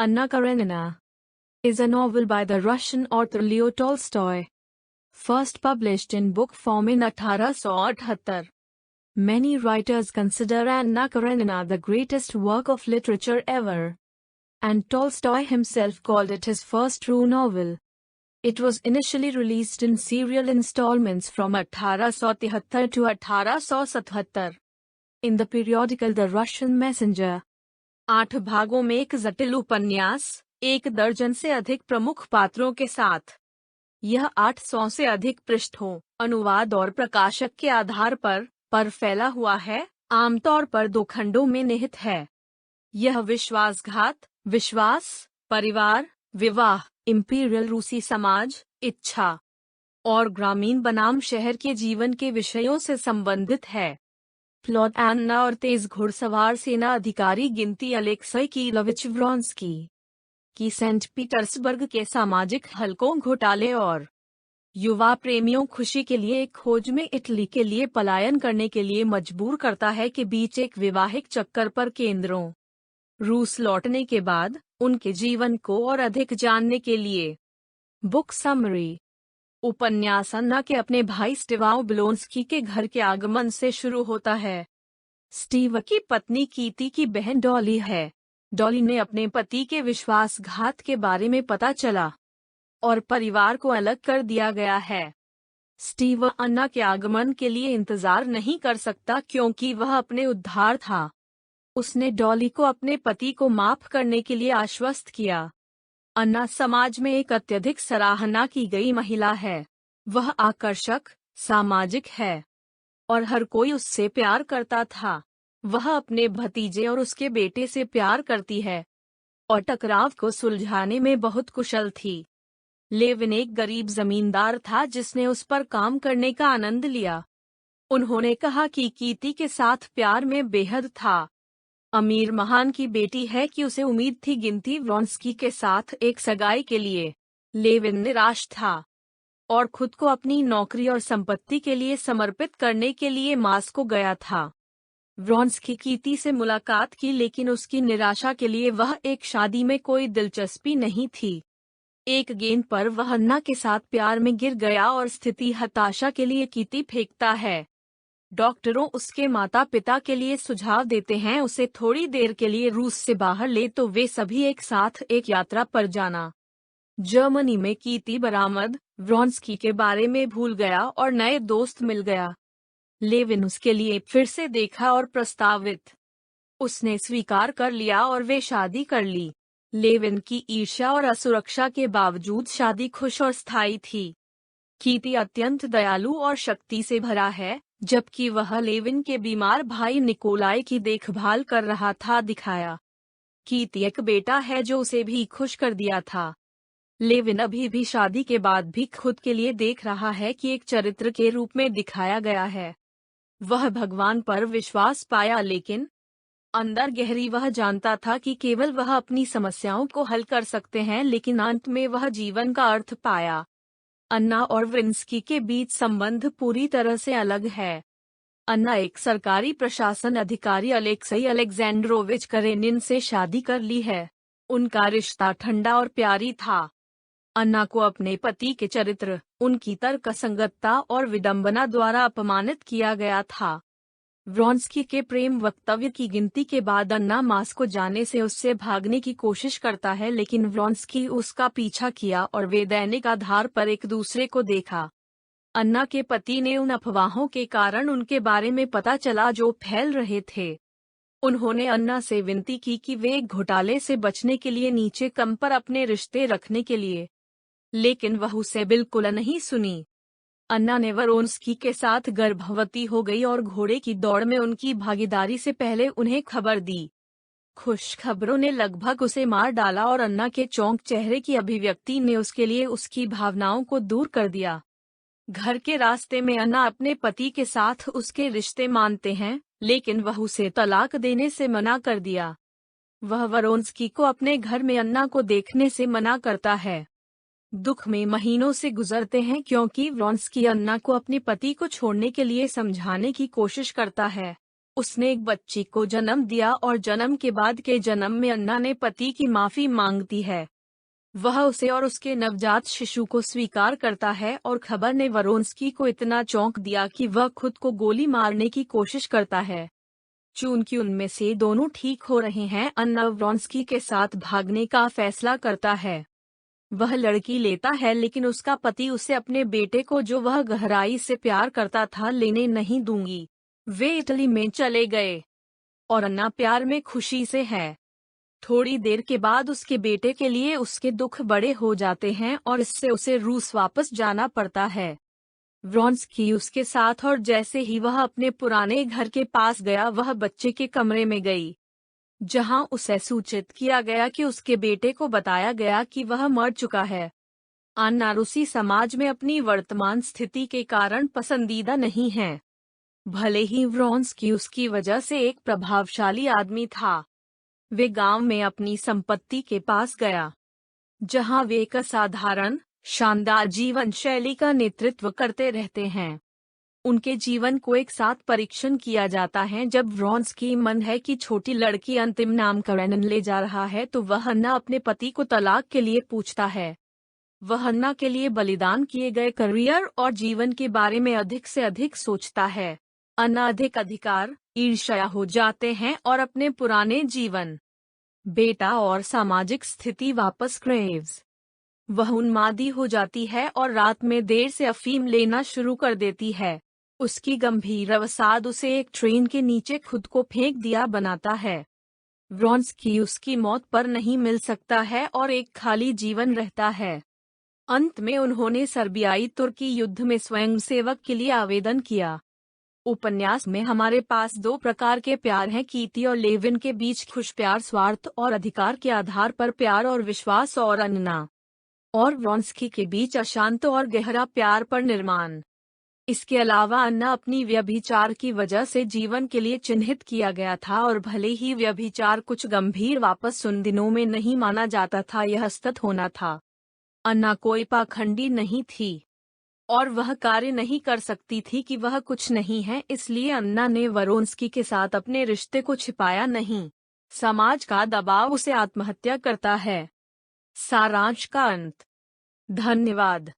Anna Karenina is a novel by the Russian author Leo Tolstoy, first published in book form in 1878. Many writers consider Anna Karenina the greatest work of literature ever, and Tolstoy himself called it his first true novel. It was initially released in serial installments from 1873 to 1877 in the periodical The Russian Messenger. 8 भागों में एक जटिल उपन्यास, 1 दर्जन से अधिक प्रमुख पात्रों के साथ। यह 800 से अधिक पृष्ठों, अनुवाद और प्रकाशक के आधार पर फैला हुआ है, आमतौर पर 2 खंडों में निहित है। यह विश्वासघात, विश्वास, परिवार, विवाह, इंपीरियल रूसी समाज, इच्छा और ग्रामीण बनाम शहर के जीवन के विषयों से संबंधित है। प्लॉट अन्ना और तेज घुड़सवार सेना अधिकारी गिनती अलेक्सई कीलोविच व्रोंस्की की सेंट पीटर्सबर्ग के सामाजिक हलकों, घोटाले और युवा प्रेमियों खुशी के लिए एक खोज में इटली के लिए पलायन करने के लिए मजबूर करता है के बीच एक वैवाहिक चक्कर पर केंद्रों। रूस लौटने के बाद उनके जीवन को और अधिक जानने के लिए। Book summary. उपन्यास अन्ना के अपने भाई स्टीव ओबलोंस्की के घर के आगमन से शुरू होता है। स्टीव की पत्नी कीती की बहन डॉली है। डॉली ने अपने पति के विश्वासघात के बारे में पता चला और परिवार को अलग कर दिया गया है। स्टीव अन्ना के आगमन के लिए इंतजार नहीं कर सकता क्योंकि वह अपने उद्धार था। उसने डॉली को अपने पति को माफ करने के लिए आश्वस्त किया। अन्ना समाज में एक अत्यधिक सराहना की गई महिला है। वह आकर्षक, सामाजिक है और हर कोई उससे प्यार करता था। वह अपने भतीजे और उसके बेटे से प्यार करती है और टकराव को सुलझाने में बहुत कुशल थी। लेविन एक गरीब जमींदार था जिसने उस पर काम करने का आनंद लिया। उन्होंने कहा कि कीती के साथ प्यार में बेहद था। अमीर महान की बेटी है कि उसे उम्मीद थी गिनती व्रोंस्की के साथ एक सगाई के लिए। लेविन निराश था और खुद को अपनी नौकरी और संपत्ति के लिए समर्पित करने के लिए मास्को गया था। व्रोंस्की कीती से मुलाकात की लेकिन उसकी निराशा के लिए वह एक शादी में कोई दिलचस्पी नहीं थी। एक गेंद पर वह अन्ना के साथ प्यार में गिर गया और स्थिति हताशा के लिए कीती फेंकता है। डॉक्टरों उसके माता पिता के लिए सुझाव देते हैं उसे थोड़ी देर के लिए रूस से बाहर ले तो वे सभी एक साथ एक यात्रा पर जाना। जर्मनी में कीती बरामद, व्रोंस्की के बारे में भूल गया और नए दोस्त मिल गया। लेविन उसके लिए फिर से देखा और प्रस्तावित। उसने स्वीकार कर लिया और वे शादी कर ली। लेविन की ईर्ष्या और असुरक्षा के बावजूद शादी खुश और स्थायी थी। कीती अत्यंत दयालु और शक्ति से भरा है, जबकि वह लेविन के बीमार भाई निकोलाई की देखभाल कर रहा था दिखाया। कीती एक बेटा है जो उसे भी खुश कर दिया था। लेविन अभी भी शादी के बाद भी खुद के लिए देख रहा है कि एक चरित्र के रूप में दिखाया गया है। वह भगवान पर विश्वास पाया लेकिन अंदर गहरी वह जानता था कि केवल वह अपनी समस्याओं को हल कर सकते हैं, लेकिन अंत में वह जीवन का अर्थ पाया। अन्ना और व्रोंस्की के बीच संबंध पूरी तरह से अलग है। अन्ना एक सरकारी प्रशासन अधिकारी अलेक्सई अलेक्जेंड्रोविच करेनिन से शादी कर ली है। उनका रिश्ता ठंडा और प्यारी था। अन्ना को अपने पति के चरित्र, उनकी तर्कसंगतता और विडंबना द्वारा अपमानित किया गया था। व्रोंस्की के प्रेम वक्तव्य की गिनती के बाद अन्ना मास्को जाने से उससे भागने की कोशिश करता है लेकिन व्रोंस्की उसका पीछा किया और वे दैनिक आधार पर एक दूसरे को देखा। अन्ना के पति ने उन अफवाहों के कारण उनके बारे में पता चला जो फैल रहे थे। उन्होंने अन्ना से विनती की कि वे एक घोटाले से बचने के लिए नीचे कम पर अपने रिश्ते रखने के लिए, लेकिन वह उसे बिल्कुल नहीं सुनी। अन्ना ने व्रोंस्की के साथ गर्भवती हो गई और घोड़े की दौड़ में उनकी भागीदारी से पहले उन्हें खबर दी। खुशखबरों ने लगभग उसे मार डाला और अन्ना के चौंक चेहरे की अभिव्यक्ति ने उसके लिए उसकी भावनाओं को दूर कर दिया। घर के रास्ते में अन्ना अपने पति के साथ उसके रिश्ते मानते हैं, लेकिन वह उसे तलाक देने से मना कर दिया। वह व्रोंस्की को अपने घर में अन्ना को देखने से मना करता है। दुख में महीनों से गुजरते हैं क्योंकि व्रोंस्की अन्ना को अपने पति को छोड़ने के लिए समझाने की कोशिश करता है। उसने एक बच्ची को जन्म दिया और जन्म के बाद के जन्म में अन्ना ने पति की माफी मांगती है। वह उसे और उसके नवजात शिशु को स्वीकार करता है और खबर ने वरोंस्की को इतना चौंक दिया कि वह खुद को गोली मारने की कोशिश करता है। चूंकि उनमें से दोनों ठीक हो रहे हैं, अन्ना वरोंस्की के साथ भागने का फैसला करता है। वह लड़की लेता है, लेकिन उसका पति उसे अपने बेटे को, जो वह गहराई से प्यार करता था, लेने नहीं दूंगी। वे इटली में चले गए और अन्ना प्यार में खुशी से है। थोड़ी देर के बाद उसके बेटे के लिए उसके दुख बड़े हो जाते हैं और इससे उसे रूस वापस जाना पड़ता है। व्रोंस्की उसके साथ, और जैसे ही वह अपने पुराने घर के पास गया, वह बच्चे के कमरे में गई, जहां उसे सूचित किया गया कि उसके बेटे को बताया गया कि वह मर चुका है। अन्ना रूसी समाज में अपनी वर्तमान स्थिति के कारण पसंदीदा नहीं है। भले ही व्रोंस्की उसकी वजह से एक प्रभावशाली आदमी था, वे गांव में अपनी संपत्ति के पास गया, जहां वे एक असाधारण, शानदार जीवन शैली का नेतृत्व करते रहते हैं। उनके जीवन को एक साथ परीक्षण किया जाता है। जब व्रोंस्की मन है कि छोटी लड़की अंतिम नामकरण ले जा रहा है, तो वह अन्ना अपने पति को तलाक के लिए पूछता है। वह अन्ना के लिए बलिदान किए गए करियर और जीवन के बारे में अधिक से अधिक सोचता है। अन्ना अधिक अधिकार, ईर्ष्या हो जाते हैं और अपने पुराने जीवन, बेटा और सामाजिक स्थिति वापस क्रेव्स। वह उन्मादी हो जाती है और रात में देर से अफीम लेना शुरू कर देती है। उसकी गंभीर अवसाद उसे एक ट्रेन के नीचे खुद को फेंक दिया बनाता है। व्रोंस्की उसकी मौत पर नहीं मिल सकता है और एक खाली जीवन रहता है। अंत में उन्होंने सर्बियाई तुर्की युद्ध में स्वयंसेवक के लिए आवेदन किया। उपन्यास में हमारे पास दो प्रकार के प्यार हैं, कीती और लेविन के बीच खुश प्यार, स्वार्थ और अधिकार के आधार पर प्यार और विश्वास, और अन्ना और व्रोंस्की के बीच अशांत और गहरा प्यार पर निर्माण। इसके अलावा अन्ना अपनी व्यभिचार की वजह से जीवन के लिए चिन्हित किया गया था, और भले ही व्यभिचार कुछ गंभीर वापस उन दिनों में नहीं माना जाता था, यह सतत होना था। अन्ना कोई पाखंडी नहीं थी और वह कार्य नहीं कर सकती थी कि वह कुछ नहीं है, इसलिए अन्ना ने वरोंस्की के साथ अपने रिश्ते को छिपाया नहीं। समाज का दबाव उसे आत्महत्या करता है। सारांश का अंत। धन्यवाद।